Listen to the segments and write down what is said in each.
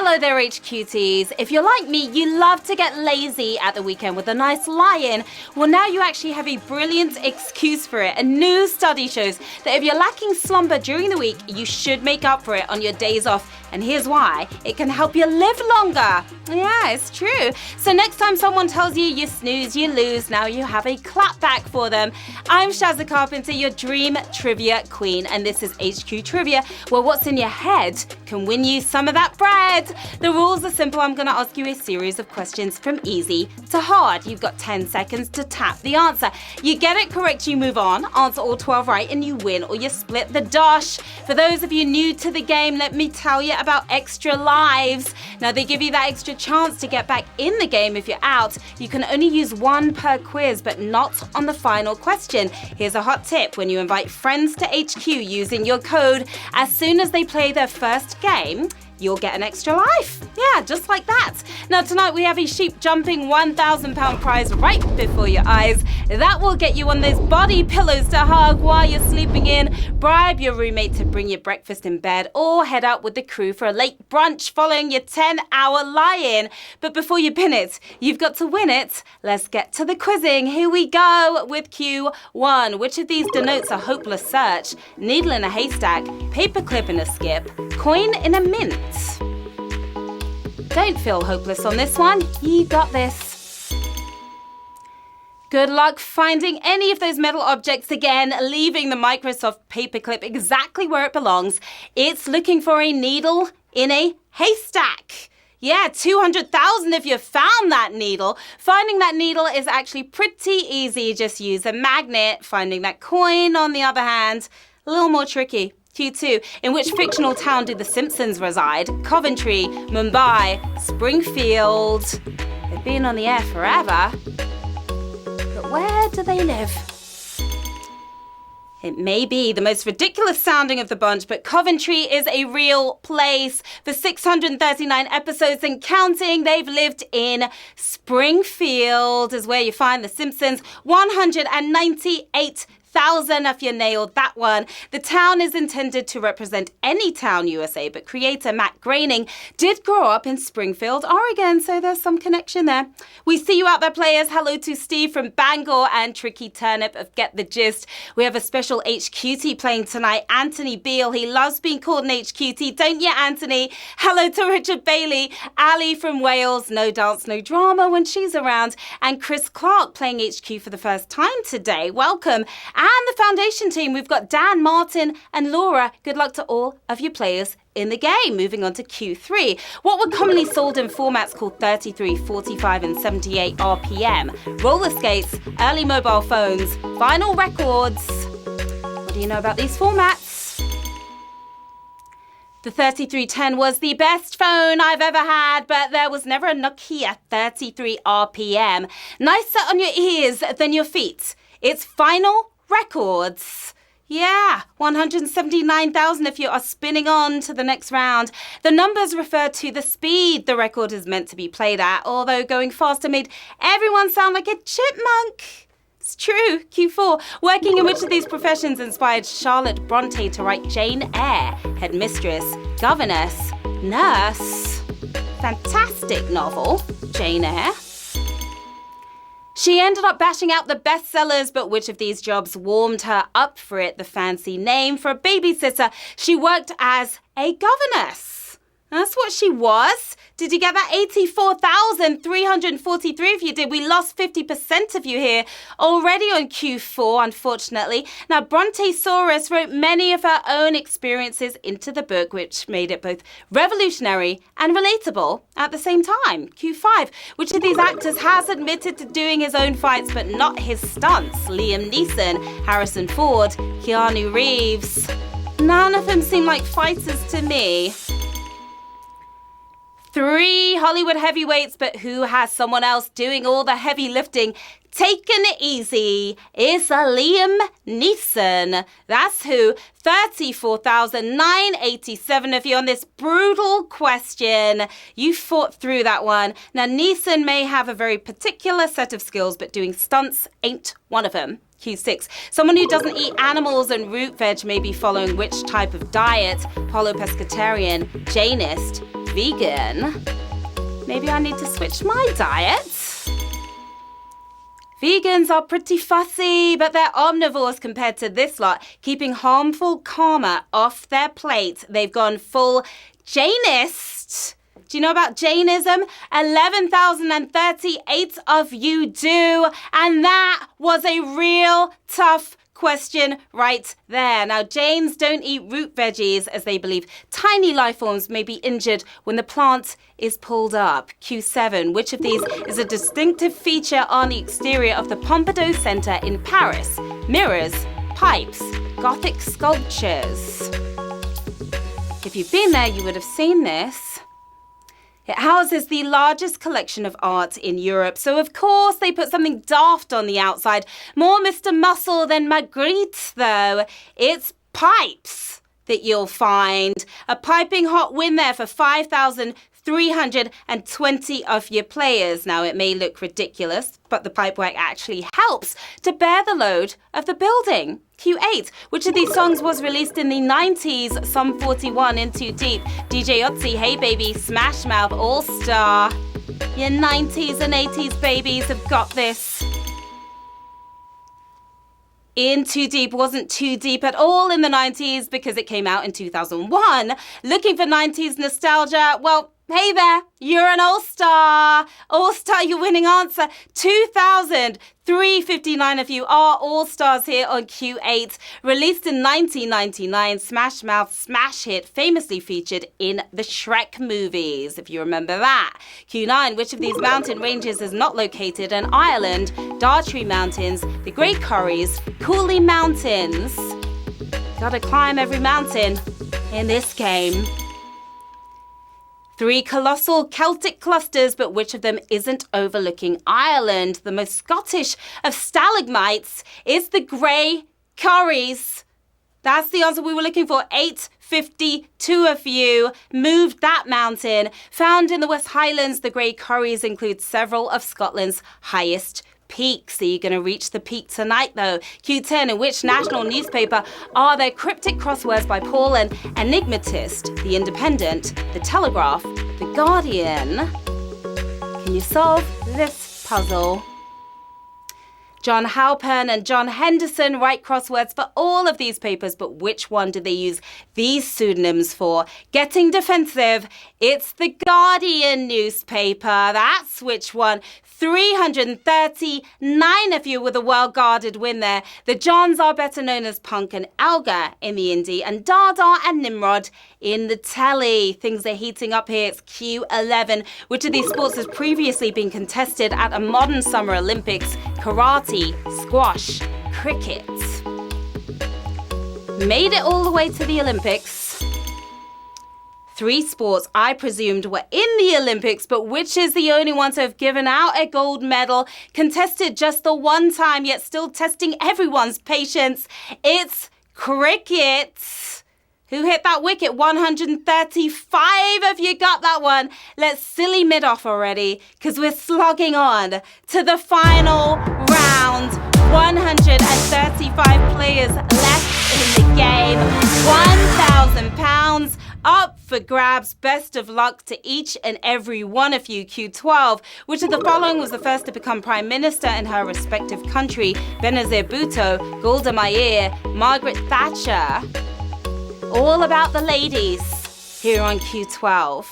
Hello there, HQTs. If you're like me, you love to get lazy at the weekend with a nice lie-in. Well, now you actually have a brilliant excuse for it. A new study shows that if you're lacking slumber during the week, you should make up for it on your days off. And here's why. It can help you live longer. Yeah, it's true. So next time someone tells you you snooze, you lose, now you have a clapback for them. I'm Sharon Carpenter, your dream trivia queen, and this is HQ Trivia, where what's in your head can win you some of that bread. The rules are simple. I'm going to ask you a series of questions from easy to hard. You've got 10 seconds to tap the answer. You get it correct, you move on, answer all 12 right, and you win, or you split the dosh. For those of you new to the game, let me tell you about extra lives. Now, they give you that extra chance to get back in the game if you're out. You can only use one per quiz, but not on the final question. Here's a hot tip. When you invite friends to HQ using your code, as soon as they play their first game, you'll get an extra life. Yeah, just like that. Now tonight we have a sheep jumping £1,000 prize right before your eyes. That will get you on those body pillows to hug while you're sleeping in, bribe your roommate to bring you breakfast in bed, or head out with the crew for a late brunch following your 10-hour lie-in. But before you pin it, you've got to win it. Let's get to the quizzing. Here we go with Q1. Which of these denotes a hopeless search? Needle in a haystack, paperclip in a skip, coin in a mint. Don't feel hopeless on this one. You got this. Good luck finding any of those metal objects again, leaving the Microsoft paperclip exactly where it belongs. It's looking for a needle in a haystack. Yeah, 200,000 if you found that needle. Finding that needle is actually pretty easy. Just use a magnet. Finding that coin, on the other hand, a little more tricky. Q2. In which fictional town do the Simpsons reside? Coventry, Mumbai, Springfield. They've been on the air forever. But where do they live? It may be the most ridiculous sounding of the bunch, but Coventry is a real place. For 639 episodes and counting, they've lived in Springfield, is where you find the Simpsons. 198,000 if you nailed that one. The town is intended to represent any town, USA, but creator Matt Groening did grow up in Springfield, Oregon, so there's some connection there. We see you out there, players. Hello to Steve from Bangor and Tricky Turnip of Get the Gist. We have a special HQT playing tonight, Anthony Beale. He loves being called an HQT, don't you, Anthony? Hello to Richard Bailey, Ali from Wales, no dance, no drama when she's around, and Chris Clark playing HQ for the first time today. Welcome. And the foundation team, we've got Dan, Martin and Laura. Good luck to all of you players in the game. Moving on to Q3. What were commonly sold in formats called 33, 45 and 78 RPM? Roller skates, early mobile phones, vinyl records. What do you know about these formats? The 3310 was the best phone I've ever had, but there was never a Nokia 33 RPM. Nicer on your ears than your feet. It's vinyl records. Yeah, 179,000 if you are spinning on to the next round. The numbers refer to the speed the record is meant to be played at, although going faster made everyone sound like a chipmunk. It's true. Q4. Working in which of these professions inspired Charlotte Bronte to write Jane Eyre? Headmistress, governess, nurse. Fantastic novel, Jane Eyre. She ended up bashing out the bestsellers, but which of these jobs warmed her up for it? The fancy name for a babysitter. She worked as a governess. That's what she was. Did you get that? 84,343 if you did. We lost 50% of you here already on Q4, unfortunately. Now, Brontosaurus wrote many of her own experiences into the book, which made it both revolutionary and relatable at the same time. Q5. Which of these actors has admitted to doing his own fights but not his stunts? Liam Neeson, Harrison Ford, Keanu Reeves. None of them seem like fighters to me. 3 Hollywood heavyweights, but who has someone else doing all the heavy lifting? Taking it easy is Liam Neeson. That's who. 34,987 of you on this brutal question. You fought through that one. Now, Neeson may have a very particular set of skills, but doing stunts ain't one of them. Q6. Someone who doesn't eat animals and root veg may be following which type of diet? Hollow pescatarian, Jainist, vegan. Maybe I need to switch my diet. Vegans are pretty fussy, but they're omnivores compared to this lot, keeping harmful karma off their plate. They've gone full Jainist. Do you know about Jainism? 11,038 of you do. And that was a real tough question right there. Now, Jains don't eat root veggies as they believe tiny life forms may be injured when the plant is pulled up. Q7, which of these is a distinctive feature on the exterior of the Pompidou Center in Paris? Mirrors, pipes, Gothic sculptures. If you've been there, you would have seen this. It houses the largest collection of art in Europe, so of course they put something daft on the outside. More Mr. Muscle than Magritte, though. It's pipes that you'll find. A piping hot win there for 5,320 of your players. Now, it may look ridiculous, but the pipework actually helps to bear the load of the building. Q8, which of these songs was released in the 90s? Sum 41, In Too Deep, DJ Otzi, Hey Baby, Smash Mouth, All Star. Your 90s and 80s babies have got this. In Too Deep wasn't too deep at all in the 90s because it came out in 2001. Looking for 90s nostalgia? Well, hey there, you're an all-star. All-star, your winning answer. 2,359 of you are all-stars here on Q8. Released in 1999, Smash Mouth smash hit, famously featured in the Shrek movies, if you remember that. Q9, which of these mountain ranges is not located in Ireland? Dartry Mountains, the Great Curries, Cooley Mountains. Gotta climb every mountain in this game. 3 colossal Celtic clusters, but which of them isn't overlooking Ireland? The most Scottish of stalagmites is the Grey Curries. That's the answer we were looking for. 852 of you moved that mountain. Found in the West Highlands, the Grey Curries include several of Scotland's highest peaks. Are you going to reach the peak tonight, though? Q10, in which national newspaper are there cryptic crosswords by Paul and Enigmatist, The Independent, The Telegraph, The Guardian? Can you solve this puzzle? John Halpern and John Henderson write crosswords for all of these papers, but which one did they use these pseudonyms for? Getting defensive, it's the Guardian newspaper. That's which one. 339 of you with a well-guarded win there. The Johns are better known as Punk and Elga in the indie, and Dada and Nimrod in the telly. Things are heating up here. It's Q11. Which of these sports has previously been contested at a modern Summer Olympics? Karate, squash, cricket. Made it all the way to the Olympics. 3 sports I presumed were in the Olympics, but which is the only one to have given out a gold medal, contested just the one time, yet still testing everyone's patience? It's cricket. Who hit that wicket? 135 of you got that one. Let's silly mid off already, because we're slogging on to the final round. 135 players left in the game. £1,000 up for grabs. Best of luck to each and every one of you. Q12, which of the following was the first to become Prime Minister in her respective country? Benazir Bhutto, Golda Meir, Margaret Thatcher. All about the ladies here on Q12.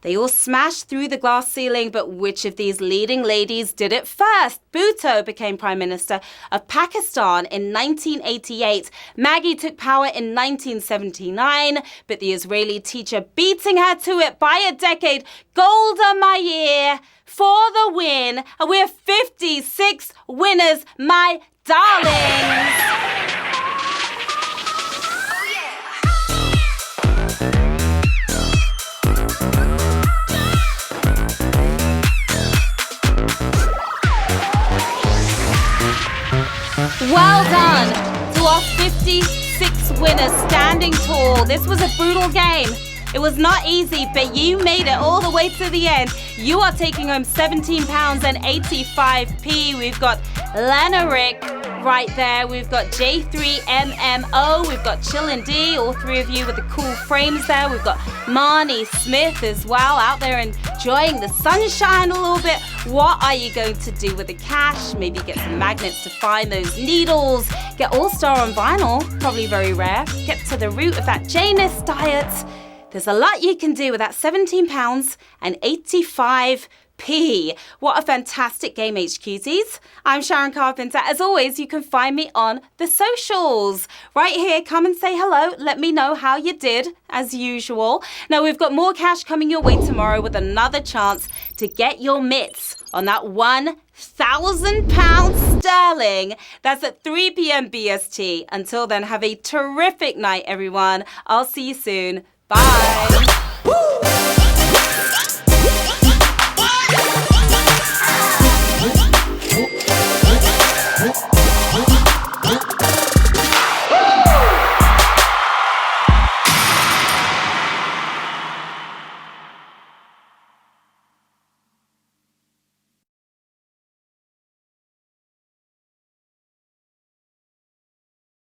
They all smashed through the glass ceiling, but which of these leading ladies did it first? Bhutto became Prime Minister of Pakistan in 1988. Maggie took power in 1979, but the Israeli teacher beating her to it by a decade. Golda Meir for the win. And we're 56 winners, my darlings. Well done to our 56 winners standing tall. This was a brutal game. It was not easy, but you made it all the way to the end. You are taking home £17.85. We've got Lena Rick, right there. We've got J3MMO. We've got Chillin' D, all three of you with the cool frames there. We've got Marnie Smith as well, out there enjoying the sunshine a little bit. What are you going to do with the cash? Maybe get some magnets to find those needles. Get All-Star on vinyl, probably very rare. Get to the root of that Janus diet. There's a lot you can do with that £17 and 85p. What a fantastic game, HQTs. I'm Sharon Carpenter. As always, you can find me on the socials. Right here, come and say hello. Let me know how you did, as usual. Now, we've got more cash coming your way tomorrow with another chance to get your mitts on that £1,000 sterling. That's at 3 p.m. BST. Until then, have a terrific night, everyone. I'll see you soon. Bye.